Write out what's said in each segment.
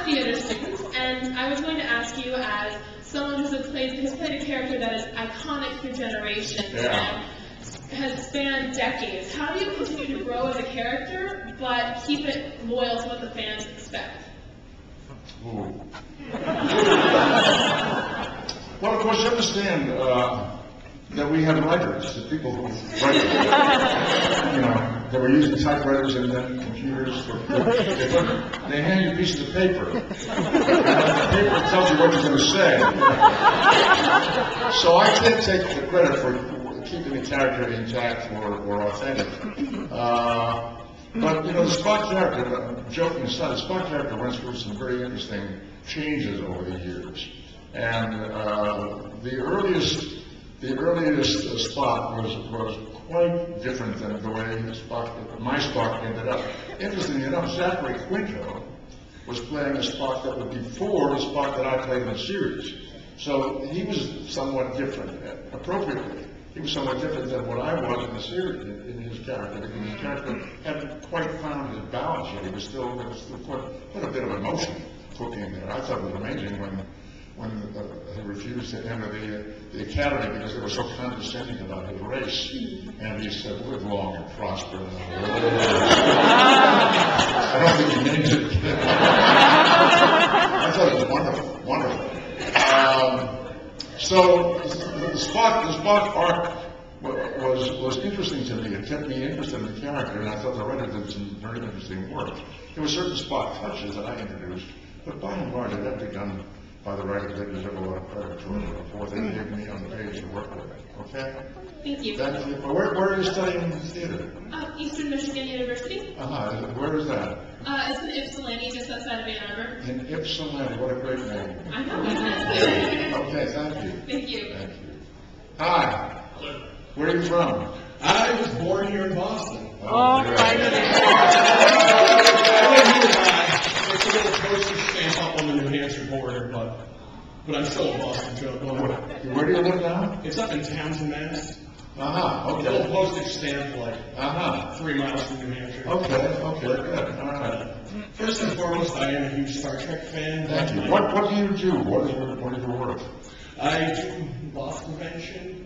theater student, and I was going to ask you, as someone who has played a character that is iconic through generations and has spanned decades, how do you continue to grow as a character, but keep it loyal to what the fans expect? Ooh. Well, of course, you understand that we have writers, the people who write, they were using typewriters and then computers. They hand you pieces of paper, and the paper tells you what you're going to say. So I can't take the credit for keeping the character intact or authentic. But, the Spock character, joking aside, the Spock character went through some very interesting changes over the years. And the earliest Spock was quite different than the way my Spock ended up. Interestingly enough, Zachary Quinto was playing a Spock that was before the Spock that I played in the series. So he was somewhat different, appropriately. He was somewhat different than what I was in the series, in his character, because his character hadn't quite found his balance yet. There was still quite a bit of emotion cooking in there. I thought it was amazing when he refused to enter the academy because they were so condescending about his race. And he said, "Live long and prosper." I don't think he means it. I thought it was wonderful. So the Spock arc was interesting to me. It kept me interested in the character, and I thought the writer did some very interesting work. There were certain Spock touches that I introduced, but by and large, it had to be done by the writers. They deserve a lot of credit for they gave me on the page to work with. Okay? Thank you. Where are you studying theater? Eastern Michigan University. Where is that? It's in Ypsilanti, just outside of Ann Arbor. In Ypsilanti, what a great name. I know. Okay, thank you. Thank you. Thank you. Hi. Where are you from? I was born here in Boston. Oh, great. It's a little postage stamp up on the New Hampshire border, but I'm still a Boston Joe. Where do you live now? It's up in Townsend, Mass. Okay. A little postage stamp, like 3 miles from New Hampshire. Okay, good. All right. First and foremost, I am a huge Star Trek fan. Thank you. What do you do? What is your work? I do loss prevention.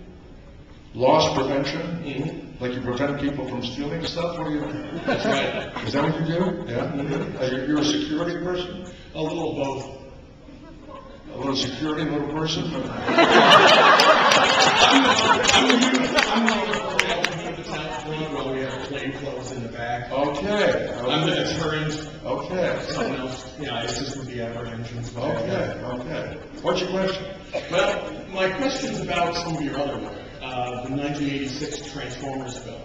Loss prevention? Mm-hmm. Like you prevent people from stealing stuff? What do you do? That's right. Is that what you do? Yeah? Mm-hmm. You're a security person? A little both. A little security, little person? I'm not the top front while we have plain clothes in the back. Okay. I'm the deterrent. Okay. Something else. Yeah, I assist with the apprehensions. Okay. What's your question? Well, my question's about some of your other work. The 1986 Transformers film.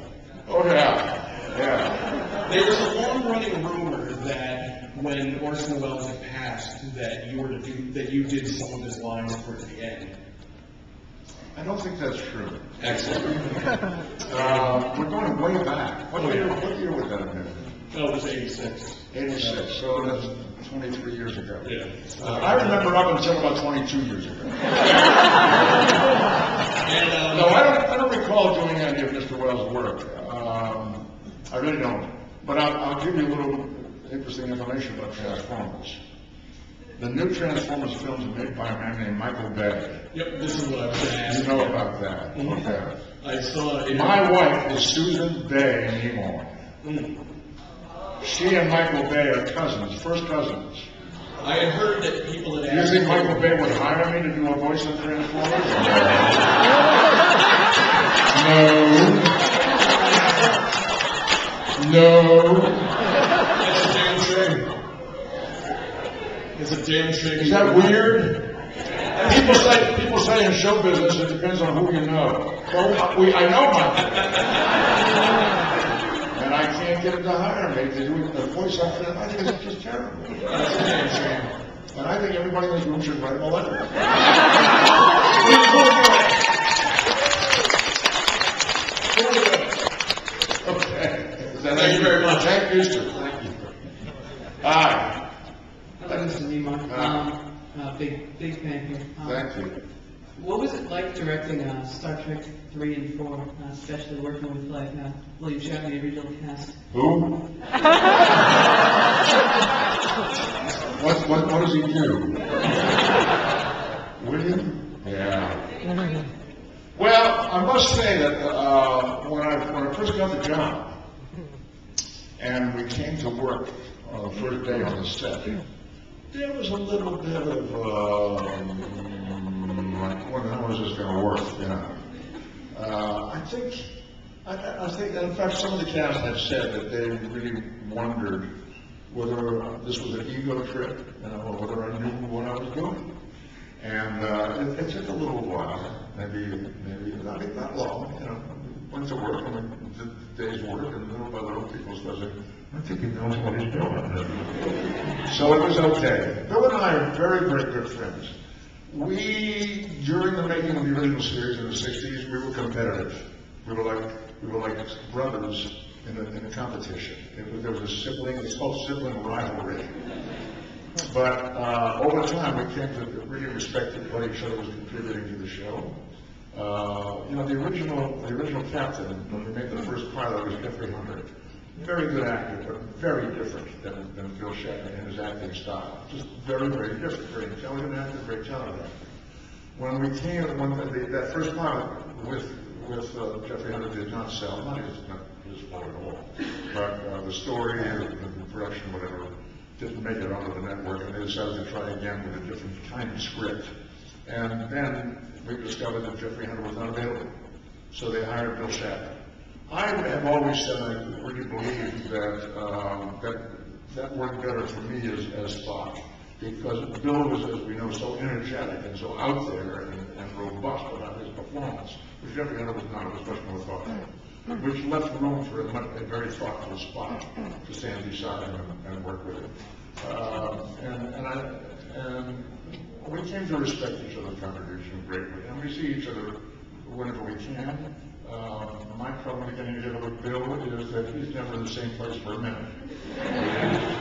Oh, yeah. There was a long-running rumor that when Orson Welles had passed, that you did some of his lines towards the end. I don't think that's true. Excellent. We're going way back. What year would that have been? No, it was 86. 86, so that's 23 years ago. Yeah. I remember up until about 22 years ago. No, I don't recall doing any of Mr. Wells' work. I really don't. But I'll give you a little interesting information about Transformers. The new Transformers films are made by a man named Michael Bay. Yep, this is what I was going to ask. You know about that. Mm-hmm. Okay. I saw it. My wife is Susan Bay Nimoy. She and Michael Bay are cousins, first cousins. I had heard that people had Do you asked... think Michael Bay would hire me to do a voice on Transformers? No. That's a damn shame. It's a damn shame. Is that weird? People say in show business it depends on who you know. Well, I know Michael. And I can't get him to hire me to do the voice on Transformers. I think it's just terrible. That's a damn shame. And I think everybody in this room should write him a letter. Okay. Thank you very much. Thank you, sir. Thank you. Hi. Hello, Mr. Nimoy. Big fan here. Thank you. What was it like directing Star Trek 3 and 4, especially working with William Shatner, the original cast? Who? What does he do? William? Yeah. Well, I must say that when I first got the job, and we came to work on the first day on the set, there was a little bit of like, how is this going to work? You know, I think, in fact, some of the cast had said that they really wondered whether this was an ego trip, you know, or whether I knew what I was doing. And it took a little while, maybe not long, you know. Went to work and we did the day's work, and little by little people started saying, I think he knows what he's doing. So it was okay. Bill and I are very, very good friends. During the making of the original series in the 60s, we were competitive. We were like brothers in a competition. There was a sibling, it's called sibling rivalry. But over time, we came to really respect what each other was contributing to the show. You know, the original captain, when we made the first pilot, was Jeffrey Hunter. Very good actor, but very different than Bill Shatner in his acting style. Just very, very different. Very intelligent actor, very talented actor. When that first pilot with Jeffrey Hunter did not sell, not his fault at all, but the story, the production, whatever, didn't make it onto the network, and they decided to try again with a different kind of script. And then we discovered that Jeffrey Hunter was not available, so they hired Bill Shatner. I have always said, I really believe that worked better for me as Spock, because Bill was, as we know, so energetic and so out there and robust about his performance, which Jeffrey Hunter was not. It was much more thoughtful, which left room for a very thoughtful Spock to stand beside him and work with him. And we came to respect each other's contribution greatly, and we see each other whenever we can. My problem with getting together with Bill is that he's never in the same place for a minute.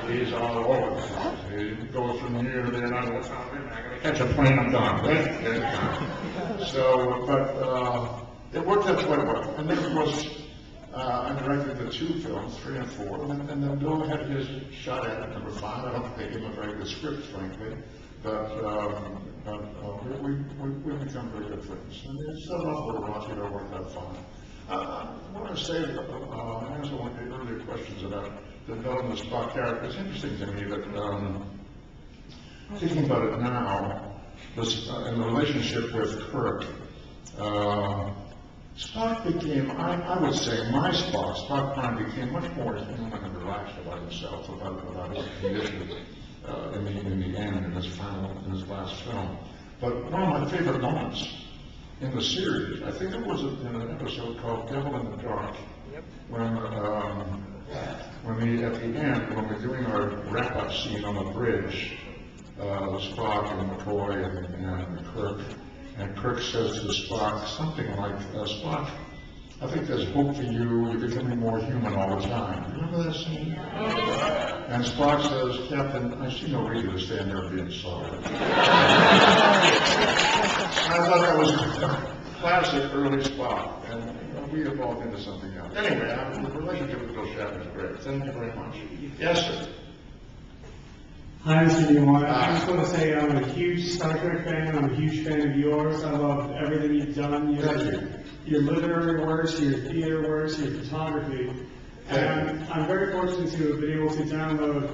He's all over the place. He goes from here to there, and I go, I'm going to catch a plane, I'm gone, right? So, but it worked out quite well. And then, of course, I directed the 2 films, 3 and 4, and then Bill had his shot at it, number 5. I don't think he gave him a very good script, frankly. But we've become very good friends. And it started off a little raunchy, but it worked out fine. I want to say, answer one of the earlier questions about the development of the Spock character. It's interesting to me that, thinking about it now, in the relationship with Kirk, Spock became, I would say, my Spock Prime became much more human and relaxed about himself, about his condition. In the end, in his last film. But one of my favorite moments in the series, I think it was in an episode called Devil in the Dark, when at the end, when we're doing our wrap-up scene on the bridge, Spock and McCoy and Kirk, and Kirk says to Spock something like, Spock, I think there's hope for you. You're becoming more human all the time. Remember that scene? And Spock says, Captain, I see no reason to stand there being sorry. I thought that was classic early Spock, and we evolved into something else. Anyway, the relationship with Bill Shatner is great. Thank you very much. Yes, sir. Hi, Mr. Nimoy. I just want to say I'm a huge Star Trek fan. I'm a huge fan of yours. I love everything you've done. Your literary works, your theater works, your photography. And I'm very fortunate to have been able to download